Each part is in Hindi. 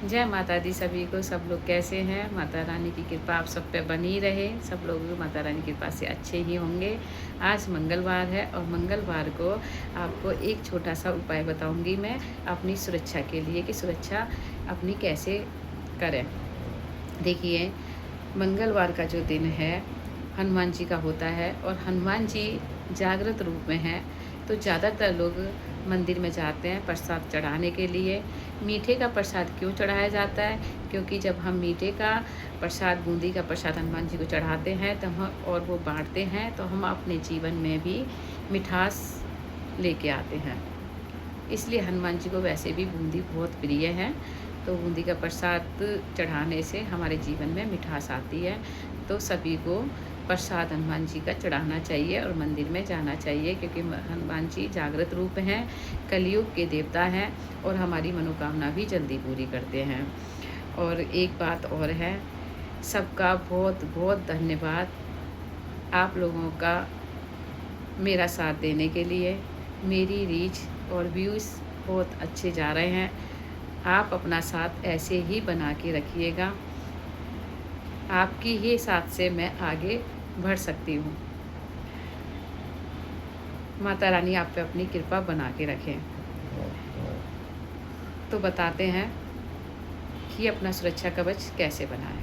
जय माता दी सभी को। सब लोग कैसे हैं? माता रानी की कृपा आप सब पे बनी रहे। सब लोग माता रानी की कृपा से अच्छे ही होंगे। आज मंगलवार है और मंगलवार को आपको एक छोटा सा उपाय बताऊंगी मैं अपनी सुरक्षा के लिए कि सुरक्षा अपनी कैसे करें। देखिए, मंगलवार का जो दिन है हनुमान जी का होता है और हनुमान जी जागृत रूप में हैं, तो ज़्यादातर लोग मंदिर में जाते हैं प्रसाद चढ़ाने के लिए। मीठे का प्रसाद क्यों चढ़ाया जाता है? क्योंकि जब हम मीठे का प्रसाद, बूंदी का प्रसाद हनुमान जी को चढ़ाते हैं तो हम और वो बाँटते हैं, तो हम अपने जीवन में भी मिठास लेके आते हैं। इसलिए हनुमान जी को वैसे भी बूंदी बहुत प्रिय है, तो बूंदी का प्रसाद चढ़ाने से हमारे जीवन में मिठास आती है। तो सभी को प्रसाद हनुमान जी का चढ़ाना चाहिए और मंदिर में जाना चाहिए, क्योंकि हनुमान जी जागृत रूप हैं, कलयुग के देवता हैं और हमारी मनोकामना भी जल्दी पूरी करते हैं। और एक बात और है, सबका बहुत बहुत धन्यवाद आप लोगों का मेरा साथ देने के लिए। मेरी रीच और व्यूज़ बहुत अच्छे जा रहे हैं। आप अपना साथ ऐसे ही बना के रखिएगा। आपकी ही साथ से मैं आगे बढ़ सकती हूँ। माता रानी आप पे अपनी कृपा बना के रखें। तो बताते हैं कि अपना सुरक्षा कवच कैसे बनाएं।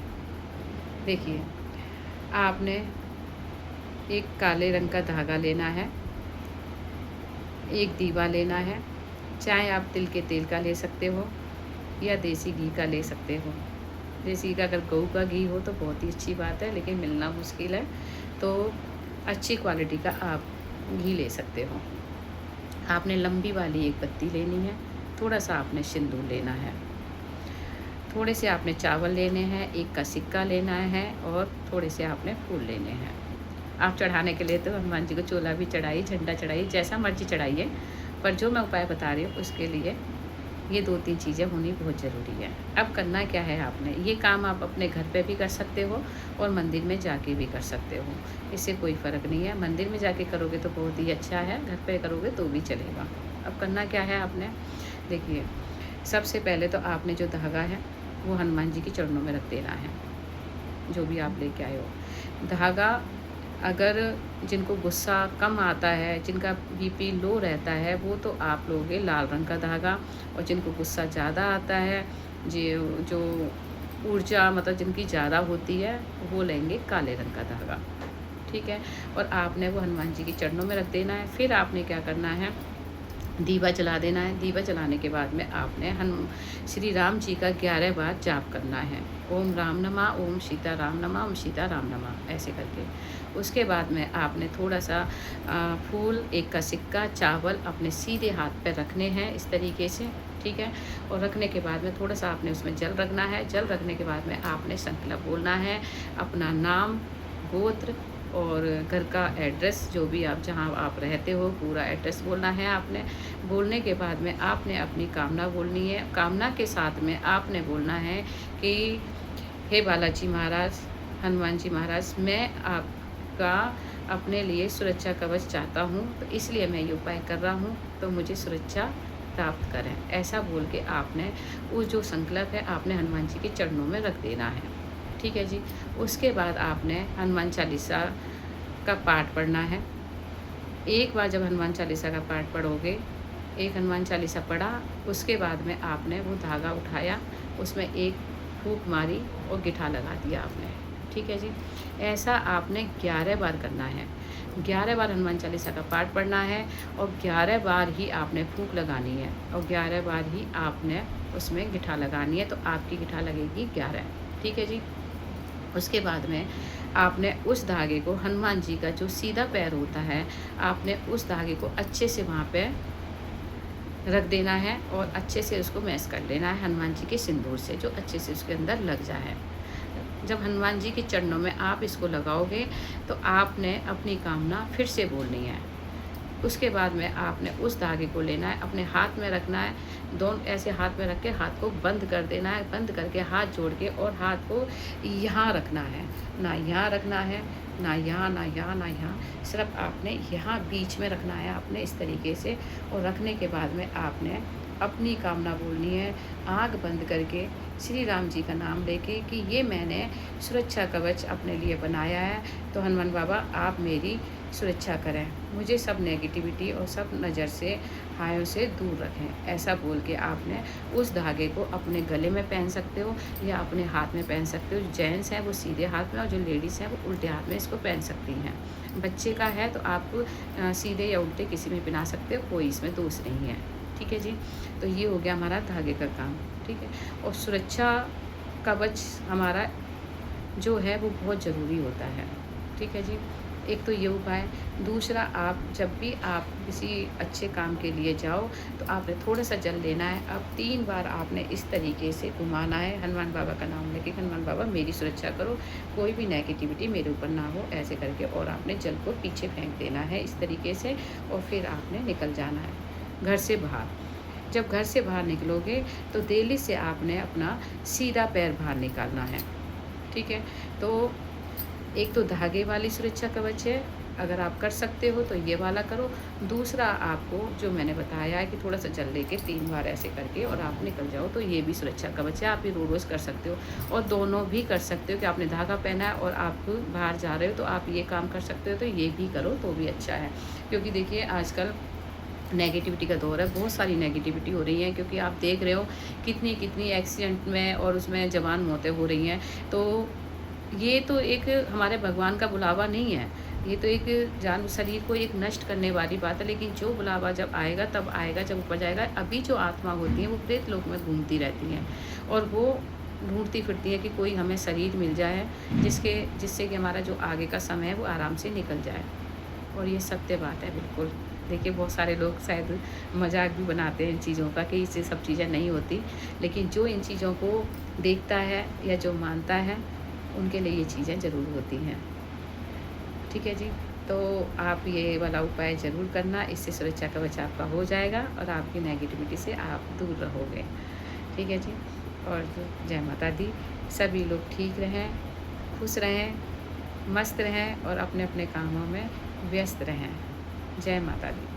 देखिए, आपने एक काले रंग का धागा लेना है, एक दीवा लेना है, चाहे आप तिल के तेल का ले सकते हो या देसी घी का ले सकते हो। देसी घी का अगर गऊ का घी हो तो बहुत ही अच्छी बात है, लेकिन मिलना मुश्किल है, तो अच्छी क्वालिटी का आप घी ले सकते हो। आपने लंबी वाली एक पत्ती लेनी है, थोड़ा सा आपने सिंदूर लेना है, थोड़े से आपने चावल लेने हैं, एक का सिक्का लेना है और थोड़े से आपने फूल लेने हैं। आप चढ़ाने के लिए तो हनुमान जी को चोला भी चढ़ाइए, झंडा चढ़ाइए, जैसा मर्जी चढ़ाइए, पर जो मैं उपाय बता रही हूँ उसके लिए ये 2-3 चीज़ें होनी बहुत ज़रूरी है। अब करना क्या है, आपने ये काम आप अपने घर पे भी कर सकते हो और मंदिर में जाके भी कर सकते हो, इससे कोई फ़र्क नहीं है। मंदिर में जाके करोगे तो बहुत ही अच्छा है, घर पे करोगे तो भी चलेगा। अब करना क्या है आपने, देखिए, सबसे पहले तो आपने जो धागा है वो हनुमान जी के चरणों में रख देना है, जो भी आप लेके आए हो। धागा अगर जिनको गुस्सा कम आता है, जिनका बीपी लो रहता है, वो तो आप लोगे लाल रंग का धागा, और जिनको गुस्सा ज़्यादा आता है, जो ऊर्जा मतलब जिनकी ज़्यादा होती है, वो लेंगे काले रंग का धागा। ठीक है, और आपने वो हनुमान जी के चरणों में रख देना है। फिर आपने क्या करना है, दीवा जला देना है। दीवा जलाने के बाद में आपने श्री राम जी का 11 बार जाप करना है। ओम राम नमः, ओम सीता राम नमः, ओम सीता राम नमः, ऐसे करके। उसके बाद में आपने थोड़ा सा फूल, एक का सिक्का, चावल अपने सीधे हाथ पे रखने हैं इस तरीके से। ठीक है, और रखने के बाद में थोड़ा सा आपने उसमें जल रखना है। जल रखने के बाद में आपने संकल्प बोलना है, अपना नाम, गोत्र और घर का एड्रेस, जो भी आप जहाँ आप रहते हो पूरा एड्रेस बोलना है आपने। बोलने के बाद में आपने अपनी कामना बोलनी है। कामना के साथ में आपने बोलना है कि हे बालाजी महाराज, हनुमान जी महाराज, मैं आपका अपने लिए सुरक्षा कवच चाहता हूँ, तो इसलिए मैं ये उपाय कर रहा हूँ, तो मुझे सुरक्षा प्राप्त करें। ऐसा बोल के आपने वो जो संकल्प है आपने हनुमान जी के चरणों में रख देना है। ठीक है जी। उसके बाद आपने हनुमान चालीसा का पाठ पढ़ना है। एक बार जब हनुमान चालीसा का पाठ पढ़ोगे, एक हनुमान चालीसा पढ़ा, उसके बाद में आपने वो धागा उठाया, उसमें एक फूंक मारी और गिठा लगा दिया आपने। ठीक है जी। ऐसा आपने 11 बार करना है। 11 बार हनुमान चालीसा का पाठ पढ़ना है और 11 बार ही आपने फूंक लगानी है और 11 बार ही आपने उसमें गिठा लगानी है, तो आपकी गिठा लगेगी 11। ठीक है जी। उसके बाद में आपने उस धागे को, हनुमान जी का जो सीधा पैर होता है, आपने उस धागे को अच्छे से वहाँ पे रख देना है और अच्छे से उसको मैश कर लेना है हनुमान जी के सिंदूर से, जो अच्छे से उसके अंदर लग जाए। जब हनुमान जी के चरणों में आप इसको लगाओगे तो आपने अपनी कामना फिर से बोलनी है। उसके बाद में आपने उस धागे को लेना है, अपने हाथ में रखना है, दोनों ऐसे हाथ में रख के हाथ को बंद कर देना है, बंद करके हाथ जोड़ के और हाथ को यहाँ रखना है, ना यहाँ रखना है, ना यहाँ, ना यहाँ, ना यहाँ, सिर्फ आपने यहाँ बीच में रखना है आपने इस तरीके से। और रखने के बाद में आपने अपनी कामना बोलनी है, आँख बंद करके श्री राम जी का नाम लेके कि ये मैंने सुरक्षा कवच अपने लिए बनाया है, तो हनुमान बाबा आप मेरी सुरक्षा करें, मुझे सब नेगेटिविटी और सब नज़र से, हायों से दूर रखें। ऐसा बोल के आपने उस धागे को अपने गले में पहन सकते हो या अपने हाथ में पहन सकते हो। जो जेंट्स हैं वो सीधे हाथ में, और जो लेडीज़ हैं वो उल्टे हाथ में इसको पहन सकती हैं। बच्चे का है तो आप सीधे या उल्टे किसी में पहना सकते हो, कोई इसमें दोष नहीं है। ठीक है जी। तो ये हो गया हमारा धागे का काम। ठीक है। और सुरक्षा कवच हमारा जो है वो बहुत ज़रूरी होता है। ठीक है जी। एक तो ये उपाय। दूसरा, आप जब भी आप किसी अच्छे काम के लिए जाओ तो आपने थोड़ा सा जल लेना है। अब 3 बार आपने इस तरीके से घुमाना है हनुमान बाबा का नाम लेके, हनुमान बाबा मेरी सुरक्षा करो, कोई भी नेगेटिविटी मेरे ऊपर ना हो, ऐसे करके, और आपने जल को पीछे फेंक देना है इस तरीके से, और फिर आपने निकल जाना है घर से बाहर। जब घर से बाहर निकलोगे तो देली से आपने अपना सीधा पैर बाहर निकालना है। ठीक है। तो एक तो धागे वाली सुरक्षा कवच है, अगर आप कर सकते हो तो ये वाला करो। दूसरा, आपको जो मैंने बताया है कि थोड़ा सा जल लेके 3 बार ऐसे करके और आप निकल जाओ, तो ये भी सुरक्षा कवच है। आप ये रोज़ कर सकते हो, और दोनों भी कर सकते हो कि आपने धागा पहना है और आप बाहर जा रहे हो तो आप ये काम कर सकते हो, तो ये भी करो तो भी अच्छा है। क्योंकि देखिए आजकल नेगेटिविटी का दौर है, बहुत सारी नेगेटिविटी हो रही है, क्योंकि आप देख रहे हो कितनी कितनी एक्सीडेंट में और उसमें जवान मौतें हो रही हैं। तो ये तो एक हमारे भगवान का बुलावा नहीं है, ये तो एक जान शरीर को एक नष्ट करने वाली बात है। लेकिन जो बुलावा जब आएगा तब आएगा, जब ऊपर जाएगा। अभी जो आत्मा होती हैं वो प्रेत लोक में घूमती रहती हैं, और वो ढूंढती फिरती हैं कि कोई हमें शरीर मिल जाए जिससे कि हमारा जो आगे का समय है वो आराम से निकल जाए। और ये सत्य बात है बिल्कुल। देखिए बहुत सारे लोग शायद मजाक भी बनाते हैं इन चीज़ों का कि इससे सब चीज़ें नहीं होती, लेकिन जो इन चीज़ों को देखता है या जो मानता है उनके लिए ये चीज़ें ज़रूर होती हैं। ठीक है जी। तो आप ये वाला उपाय ज़रूर करना, इससे सुरक्षा कवच आपका हो जाएगा और आपकी नेगेटिविटी से आप दूर रहोगे। ठीक है जी। और जय माता दी। सभी लोग ठीक रहें, खुश रहें, मस्त रहें और अपने अपने कामों में व्यस्त रहें। जय माता दी।